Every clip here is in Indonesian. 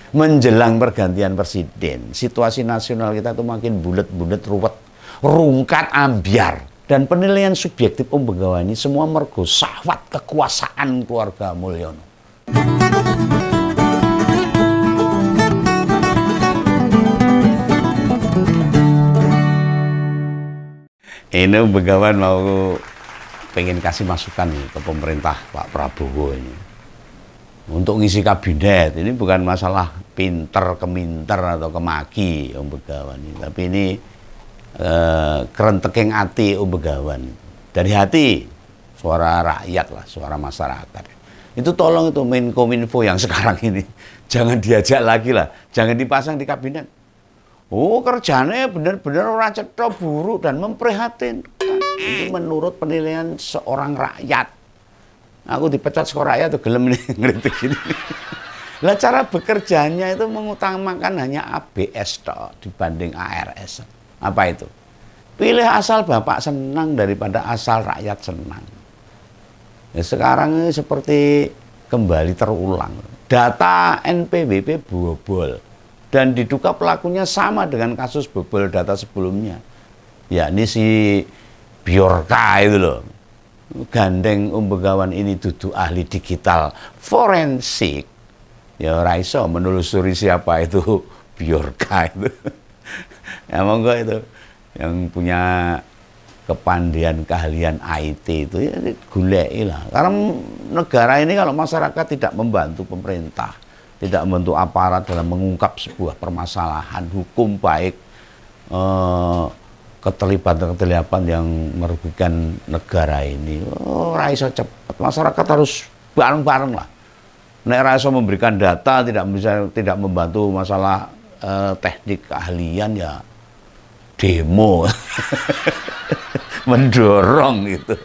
menjelang pergantian presiden, situasi nasional kita tuh makin bulet-bulet, ruwet, rungkat, ambiar. Dan penilaian subjektif Om Begawan ini semua mergo syahwat kekuasaan keluarga Mulyono. Ini Om Begawan mau pengen kasih masukan nih ke pemerintah Pak Prabowo ini. Untuk ngisi kabinet, ini bukan masalah pinter, keminter, atau kemaki Om Begawan ini. Tapi ini kerenteking hati Om Begawan. Dari hati, suara rakyat lah, suara masyarakat. Itu tolong itu Menkominfo yang sekarang ini, jangan diajak lagi lah, jangan dipasang di kabinet. Oh, kerjanya benar-benar orang cetha, buruk dan memprihatinkan. Itu menurut penilaian seorang rakyat. Aku dipecat seorang rakyat tuh gelem ini ngeritik gini. Lah cara bekerjanya itu mengutamakan hanya ABS toh dibanding ARS. Apa itu? Pilih asal Bapak senang daripada asal rakyat senang. Ya, sekarang ini seperti kembali terulang. Data NPWP bobol. Dan diduga pelakunya sama dengan kasus bobol data sebelumnya. Yakni si Bjorka itu loh. Gandeng Om Begawan ini duduk ahli digital forensik. Ya raiso menelusuri siapa itu Bjorka itu. Ya monggo itu yang punya kepandian keahlian IT itu ya goleki lah. Karena negara ini kalau masyarakat tidak membantu pemerintah, tidak membantu aparat dalam mengungkap sebuah permasalahan hukum baik keterlibatan yang merugikan negara ini, ora iso cepat. Masyarakat harus bareng-bareng lah. Nek ora iso memberikan data, tidak membantu masalah teknik keahlian ya demo. Mendorong itu.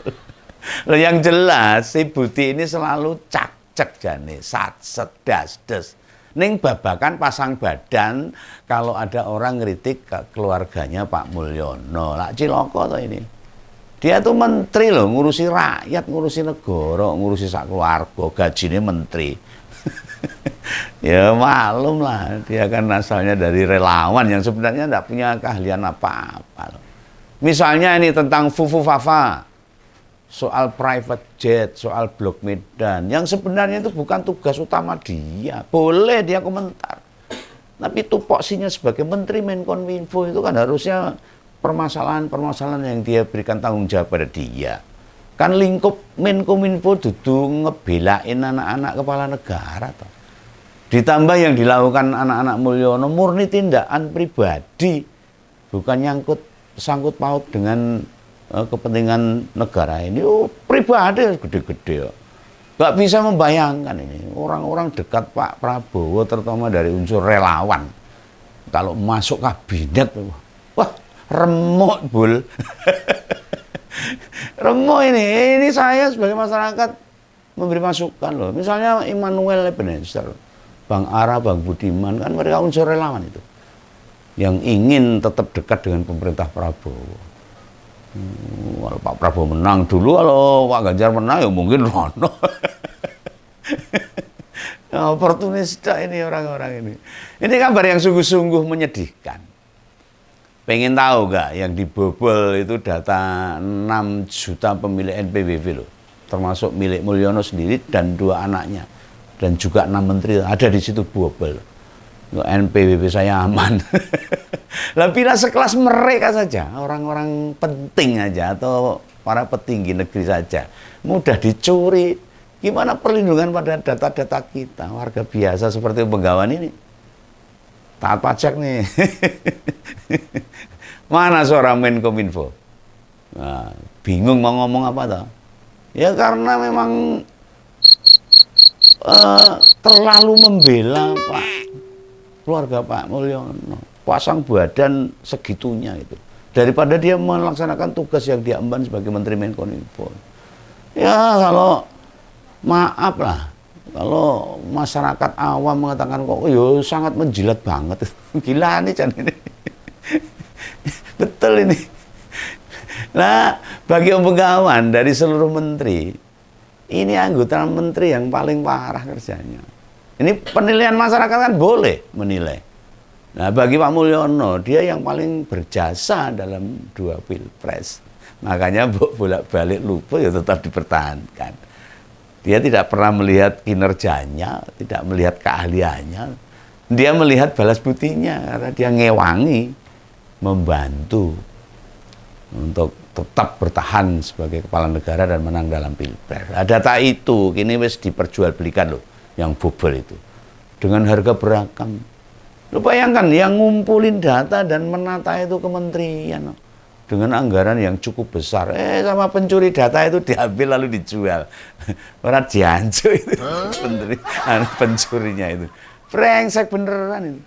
Loh, yang jelas si Buti ini selalu cak-cek jane, satset das-des. Ning babakan pasang badan kalau ada orang ngeritik ke keluarganya Pak Mulyono. Lah ciloko toh ini. Dia tuh menteri loh, ngurusi rakyat, ngurusi negara, ngurusi sak keluarga, gajinya menteri. Ya malum lah, dia kan asalnya dari relawan yang sebenarnya tidak punya keahlian apa-apa. Misalnya ini tentang Fufu Fafa, soal private jet, soal blok Medan, yang sebenarnya itu bukan tugas utama dia. Boleh dia komentar, tapi tupoksinya sebagai Menteri Menkominfo itu kan harusnya permasalahan-permasalahan yang dia berikan tanggung jawab pada dia. Kan lingkup Menkominfo dudu ngebelain anak-anak kepala negara toh. Ditambah yang dilakukan anak-anak Mulyono murni tindakan pribadi, bukan sangkut paut dengan kepentingan negara ini. Oh, pribadi gede-gede. Gak bisa membayangkan ini orang-orang dekat Pak Prabowo, terutama dari unsur relawan, kalau masuk kabinet, wah remuk bul. Remuk ini saya sebagai masyarakat memberi masukan loh. Misalnya Immanuel Ebenezer, Bang Ara, Bang Budiman, kan mereka unsur relawan itu yang ingin tetap dekat dengan pemerintah Prabowo. Kalau Pak Prabowo menang dulu, kalau Pak Ganjar menang ya mungkin rono. Oportunista ini orang-orang ini. Ini kabar yang sungguh-sungguh menyedihkan. Pengen tahu gak yang dibobol itu data 6 juta pemilik NPWP loh, termasuk milik Mulyono sendiri dan 2 anaknya. Dan juga 6 menteri ada di situ bobol. NPWP saya aman. Lah bila sekelas mereka saja, orang-orang penting aja atau para petinggi negeri saja mudah dicuri, gimana perlindungan pada data-data kita, warga biasa seperti Begawan ini? Taat pajak nih. Mana suara Menkominfo? Nah, bingung mau ngomong apa toh? Ya karena memang terlalu membela keluarga Pak Mulyono, pasang badan segitunya itu, daripada dia melaksanakan tugas yang dia emban sebagai Menteri Menkominfo. Ya kalau maaf lah, kalau masyarakat awam mengatakan kok yo sangat menjilat banget, gila nih Chan ini. Betul ini. Nah, bagi Om Begawan dari seluruh menteri, ini anggota menteri yang paling parah kerjanya. Ini penilaian masyarakat kan boleh menilai. Nah, bagi Pak Mulyono, dia yang paling berjasa dalam 2 pilpres. Makanya bolak-balik lupa ya tetap dipertahankan. Dia tidak pernah melihat kinerjanya, tidak melihat keahliannya. Dia melihat balas buktinya karena dia ngewangi, membantu untuk tetap bertahan sebagai kepala negara dan menang dalam pilpres. Nah, data itu kini wis diperjualbelikan loh, yang bobol itu. Dengan harga beragam. Lu bayangkan yang ngumpulin data dan menata itu kementerian dengan anggaran yang cukup besar. Sama pencuri data itu diambil lalu dijual. Orang diancu itu pencurinya itu. Brengsek beneran itu.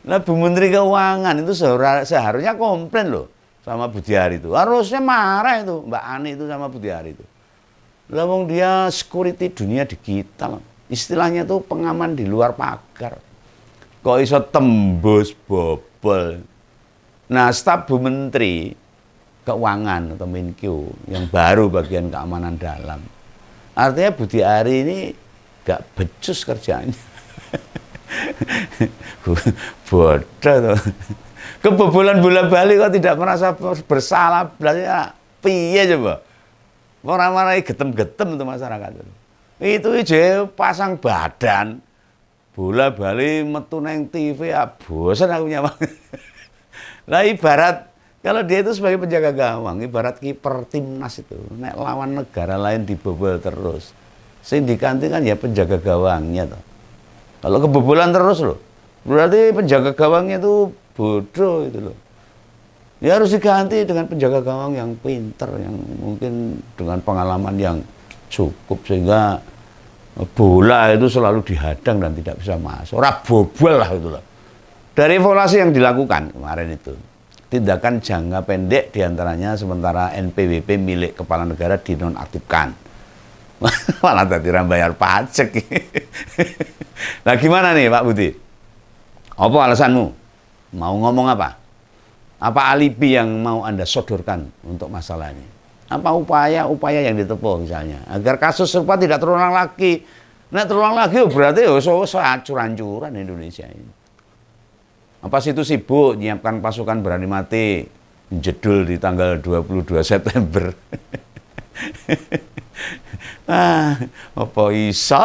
Nah, Bu Menteri Keuangan itu seharusnya komplain loh sama Budiari itu. Harusnya marah itu Mbak Ani itu sama Budiari itu. Lah wong dia security dunia digital. Istilahnya tuh pengaman di luar pagar. Kok iso tembus bobol. Nah, staf Bu Menteri Keuangan atau Menkyu yang baru bagian keamanan dalam. Artinya Budiari ini gak becus kerjanya. Bodoh tuh. Kebobolan bola bali kok tidak merasa bersalah. Berarti piye coba? Orang-orang getem-getem itu masyarakat itu. Itu aja pasang badan. Bola bali metu neng TV, bosan aku nyaman. Lah ibarat kalau dia itu sebagai penjaga gawang, ibarat kiper timnas itu, nek lawan negara lain dibobol terus. Sing diganti kan ya penjaga gawangnya toh. Kalau kebobolan terus loh, berarti penjaga gawangnya itu bodoh itu loh. Ya harus diganti dengan penjaga gawang yang pinter, yang mungkin dengan pengalaman yang cukup sehingga bola itu selalu dihadang dan tidak bisa masuk. Ora bobol lah itu loh. Dari evaluasi yang dilakukan kemarin itu, tindakan jangka pendek diantaranya sementara NPWP milik kepala negara dinonaktifkan. Malah tadi bayar pajak. Nah gimana nih Pak Budi? Apa alasanmu? Mau ngomong apa? Apa alibi yang mau Anda sodorkan untuk masalah ini? Apa upaya-upaya yang ditempuh misalnya agar kasus serupa tidak terulang lagi? Nah terulang lagi berarti hancur-hancuran Indonesia ini. Apa situ sibuk menyiapkan pasukan berani mati jedul di tanggal 22 September? Apa iso?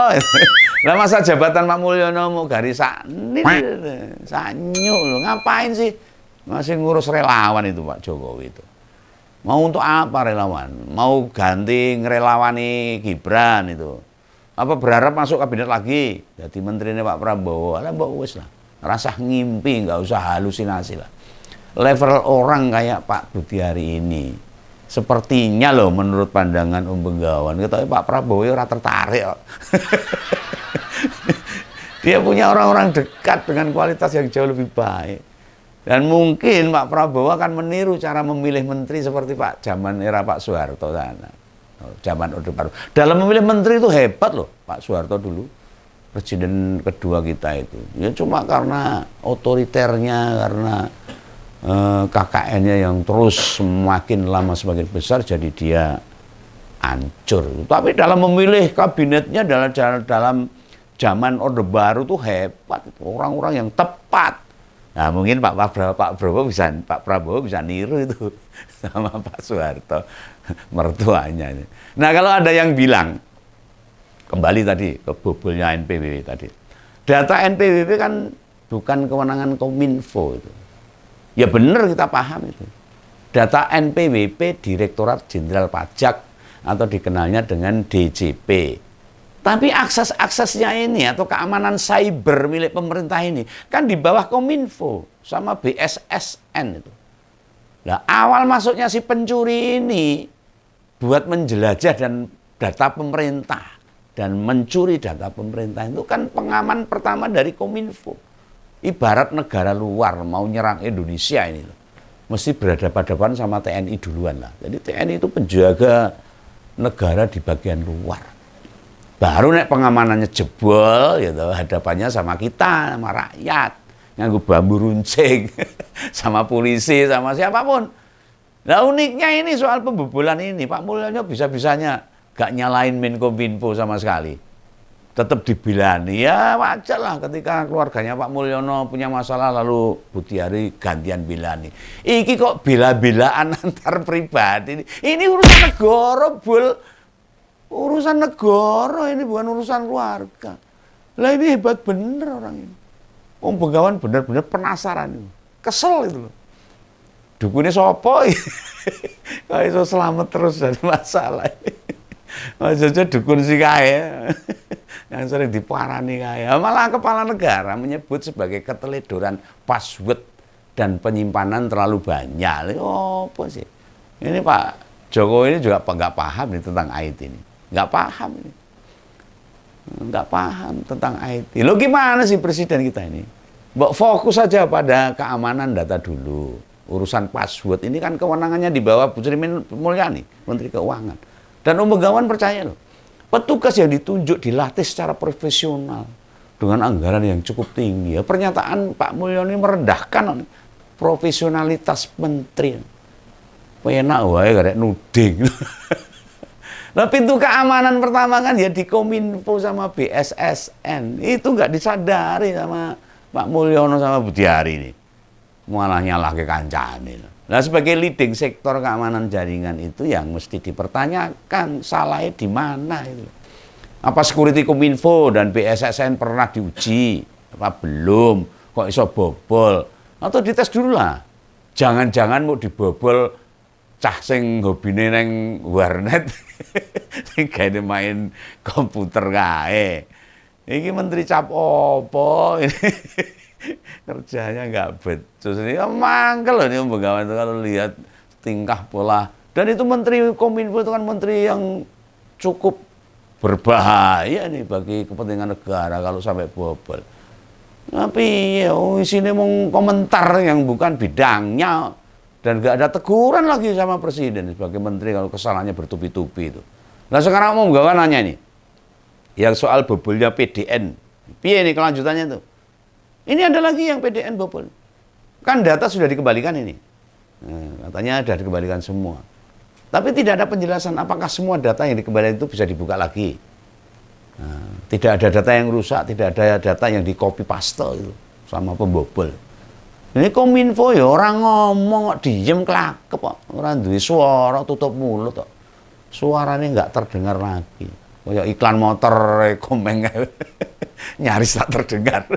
Lah masa jabatan Pak Mulyono mau garis sanyu loh, ngapain sih masih ngurus relawan itu Pak Jokowi itu? Mau untuk apa relawan? Mau ganti ngerelawani Gibran itu? Apa berharap masuk kabinet lagi? Jadi menterinya Pak Prabowo, lah mbok wis lah. Rasa ngimpi, nggak usah halusinasi lah. Level orang kayak Pak Budiari ini, sepertinya loh menurut pandangan Benggawan, ketahui Pak Prabowo ora tertarik. Dia punya orang-orang dekat dengan kualitas yang jauh lebih baik. Dan mungkin Pak Prabowo akan meniru cara memilih menteri seperti zaman era Pak Soeharto sana. Zaman Orde Baru. Dalam memilih menteri itu hebat loh Pak Soeharto dulu. Presiden kedua kita itu. Ya cuma karena otoriternya, karena KKN-nya yang terus semakin lama semakin besar jadi dia hancur. Tapi dalam memilih kabinetnya dalam zaman Orde Baru tuh hebat, orang-orang yang tepat. Nah mungkin Pak Prabowo bisa niru itu sama Pak Soeharto mertuanya. Nah kalau ada yang bilang kembali tadi ke bobolnya NPWP tadi, data NPWP kan bukan kewenangan Kominfo itu. Ya benar kita paham itu. Data NPWP Direktorat Jenderal Pajak atau dikenalnya dengan DJP. Tapi akses-aksesnya ini atau keamanan cyber milik pemerintah ini kan di bawah Kominfo sama BSSN itu. Nah, awal masuknya si pencuri ini buat menjelajah dan data pemerintah dan mencuri data pemerintah itu kan pengaman pertama dari Kominfo. Ibarat negara luar mau nyerang Indonesia ini loh. Mesti berhadapan-hadapan sama TNI duluan lah. Jadi TNI itu penjaga negara di bagian luar. Baru nek pengamanannya jebol gitu, hadapannya sama kita, sama rakyat, nganggo bambu runcing, sama polisi, sama siapapun. Nah uniknya ini soal pembobolan ini, Pak Mulyono bisa-bisanya gak nyalain Menkominfo sama sekali. tetap dibilani. Ya wajar lah ketika keluarganya Pak Mulyono punya masalah lalu Budiari gantian bilani. Iki kok bela-belaan antar pribadi. Ini urusan negara, Bul. Urusan negara ini bukan urusan keluarga. Lah ini hebat bener orang ini. Om Begawan benar-benar penasaran itu. Kesel itu loh. Dukunnya sopo. Kok iso selamat terus dari masalah. Maksudnya dukun si kaya. Yang sering diparani kaya. Malah kepala negara menyebut sebagai keteledoran password dan penyimpanan terlalu banyak. Oh, apa sih? Ini Pak Jokowi ini juga nggak paham nih tentang IT ini. Nggak paham ini. Nggak paham tentang IT. Lo gimana sih presiden kita ini? Fokus saja pada keamanan data dulu. Urusan password ini kan kewenangannya di bawah Bu Sri Mulyani, Menteri Keuangan. Dan Om Begawan percaya loh. Petugas yang ditunjuk dilatih secara profesional dengan anggaran yang cukup tinggi. Ya, pernyataan Pak Mulyono ini merendahkan profesionalitas menteri. Enak wae karek nuding. Nah, pintu keamanan pertama kan ya di Kominfo sama BSSN. Itu nggak disadari sama Pak Mulyono sama Budiari ini. Malah nyalah ke kancane. Nah, sebagai leading sektor keamanan jaringan itu yang mesti dipertanyakan salahnya di mana itu. Apa security Kominfo dan BSSN pernah diuji? Apa belum? Kok iso bobol? Atau dites dulu lah. Jangan-jangan mau dibobol cah sing hobine neng warnet. Sing gawe main komputer kae. Iki menteri cap opo ini. Kerjanya nggak becus ini ya mangkel loh ini Om Begawan itu kalau lihat tingkah pola. Dan itu Menteri Kominfo itu kan menteri yang cukup berbahaya nih bagi kepentingan negara kalau sampai bobol. Tapi ya isinya mau komentar yang bukan bidangnya dan nggak ada teguran lagi sama presiden sebagai menteri kalau kesalahannya bertubi-tubi itu. Nah sekarang Om Begawan nanya nih, yang soal bobolnya PDN, piye nih kelanjutannya tuh? Ini ada lagi yang PDN bobol. Kan data sudah dikembalikan ini. Nah, katanya sudah dikembalikan semua. Tapi tidak ada penjelasan apakah semua data yang dikembalikan itu bisa dibuka lagi. Nah, tidak ada data yang rusak, tidak ada data yang di copy paste itu sama pembobol. Ini Kominfo ya orang ngomong kok diem kelakep kok. Orang duwe suara tutup mulut kok. Suaranya nggak terdengar lagi. Kayak iklan motor komeng nyaris tak terdengar.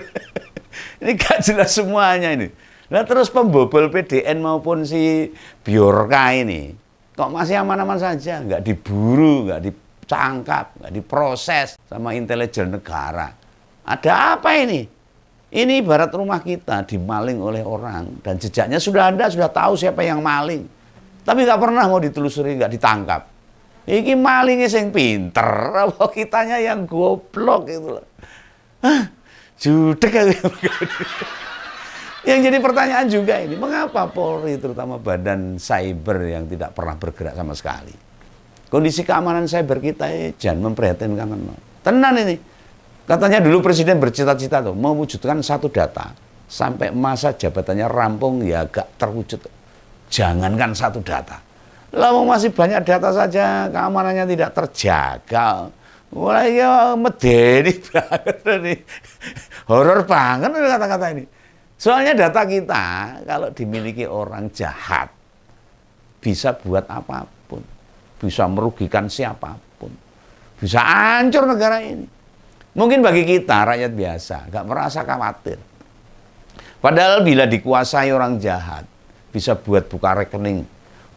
Ini gak jelas semuanya ini. Nah terus pembobol PDN maupun si Biorka ini kok masih aman-aman saja, nggak diburu, nggak dicangkap, nggak diproses sama intelijen negara. Ada apa ini? Ini ibarat rumah kita dimaling oleh orang dan jejaknya sudah ada, sudah tahu siapa yang maling. Tapi nggak pernah mau ditelusuri, nggak ditangkap. Iki malingnya yang pinter, apa kitanya yang goblok gitu loh. Judek kan. Yang jadi pertanyaan juga ini, mengapa Polri terutama badan cyber yang tidak pernah bergerak sama sekali? Kondisi keamanan cyber kita jangan memprihatinkan. Tenan ini. Katanya dulu Presiden bercita-cita tuh mewujudkan satu data sampai masa jabatannya rampung ya agak terwujud. Jangankan satu data. Lalu masih banyak data saja keamanannya tidak terjaga. Mulai ya medeni banget nih. Horor banget kata-kata ini. Soalnya data kita kalau dimiliki orang jahat bisa buat apapun, bisa merugikan siapapun, bisa hancur negara ini. Mungkin bagi kita rakyat biasa nggak merasa khawatir. Padahal bila dikuasai orang jahat bisa buat buka rekening.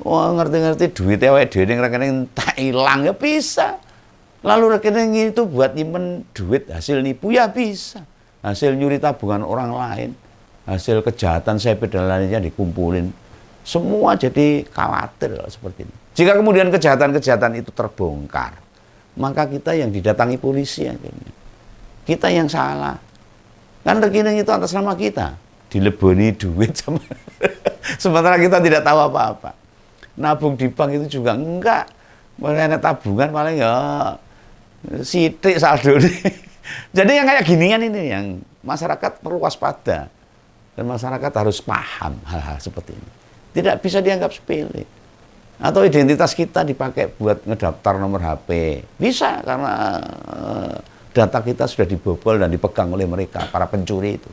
Wah ngerti-ngerti duitnya di rekening tak hilang ya bisa. Lalu rekening itu buat nyimpen duit hasil nipu ya bisa. Hasil nyuri tabungan orang lain, hasil kejahatan cyber dan lainnya dikumpulin. Semua jadi khawatir seperti ini. Jika kemudian kejahatan-kejahatan itu terbongkar, maka kita yang didatangi polisi akhirnya. Kita yang salah. Kan rekening itu atas nama kita. Dileboni duit sama sementara kita tidak tahu apa-apa. Nabung di bank itu juga enggak. Mereka tabungan paling ya sidik saldo ini. Jadi yang kayak ginian ini yang masyarakat perlu waspada dan masyarakat harus paham hal-hal seperti ini. Tidak bisa dianggap sepele. Atau identitas kita dipakai buat ngedaftar nomor HP. Bisa karena Data kita sudah dibobol dan dipegang oleh mereka, para pencuri itu.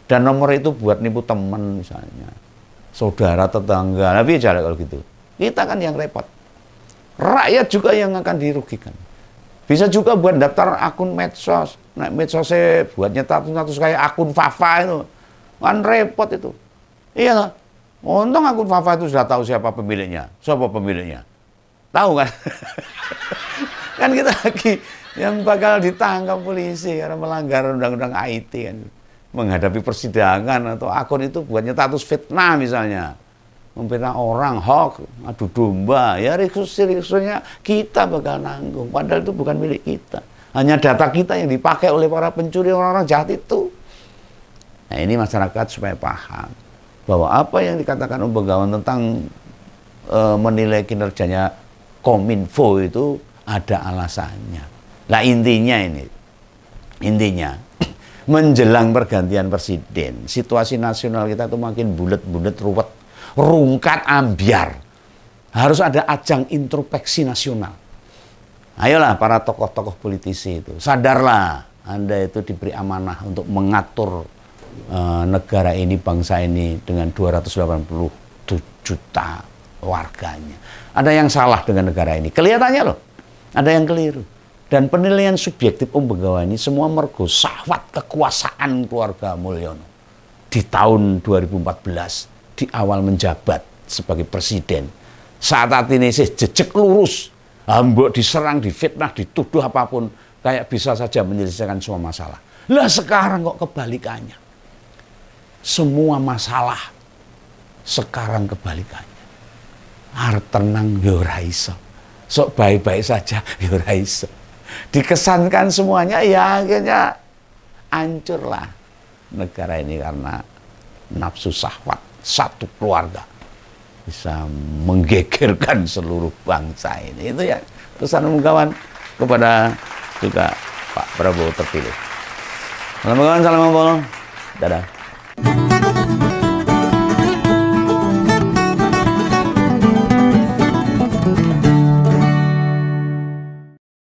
Dan nomor itu buat nipu teman misalnya, saudara, tetangga. Tapi aja kalau gitu. Kita kan yang repot. Rakyat juga yang akan dirugikan. Bisa juga buat daftar akun medsos. Nah, medsosnya buat nyetat-nyetat kayak akun Fafa itu. Kan repot itu. Iya lah. Untung akun Fafa itu sudah tahu siapa pemiliknya. Siapa pemiliknya? Tahu kan? Kan kita lagi yang bakal ditangkap polisi karena melanggar undang-undang IT kan. Menghadapi persidangan atau akun itu buat status fitnah misalnya. Memfitnah orang, hoax, adu domba. Ya risikonya kita bakal nanggung. Padahal itu bukan milik kita. Hanya data kita yang dipakai oleh para pencuri, orang-orang jahat itu. Nah ini masyarakat supaya paham bahwa apa yang dikatakan Om Begawan tentang menilai kinerjanya Kominfo itu ada alasannya. Nah intinya menjelang pergantian presiden, situasi nasional kita itu makin bulet-bulet, ruwet, rungkat, ambiar. Harus ada ajang introspeksi nasional. Ayolah para tokoh-tokoh politisi itu, sadarlah Anda itu diberi amanah untuk mengatur negara ini, bangsa ini dengan 287 juta warganya. Ada yang salah dengan negara ini, kelihatannya loh. Ada yang keliru. Dan penilaian subjektif Om Begawan ini semua mergo syahwat kekuasaan keluarga Mulyono. Di tahun 2014, di awal menjabat sebagai presiden, saat ini sih jejak lurus, mbok diserang, difitnah, dituduh apapun, kayak bisa saja menyelesaikan semua masalah. Lah sekarang kok kebalikannya. Semua masalah sekarang kebalikannya. Arep tenang yo ora iso. Sok baik-baik saja ya ora iso. Dikesankan semuanya ya akhirnya hancurlah negara ini karena nafsu syahwat satu keluarga bisa menggegerkan seluruh bangsa ini. Itu ya pesan Om Begawan kepada juga Pak Prabowo terpilih. Salam Begawan, salam Om. Dadah.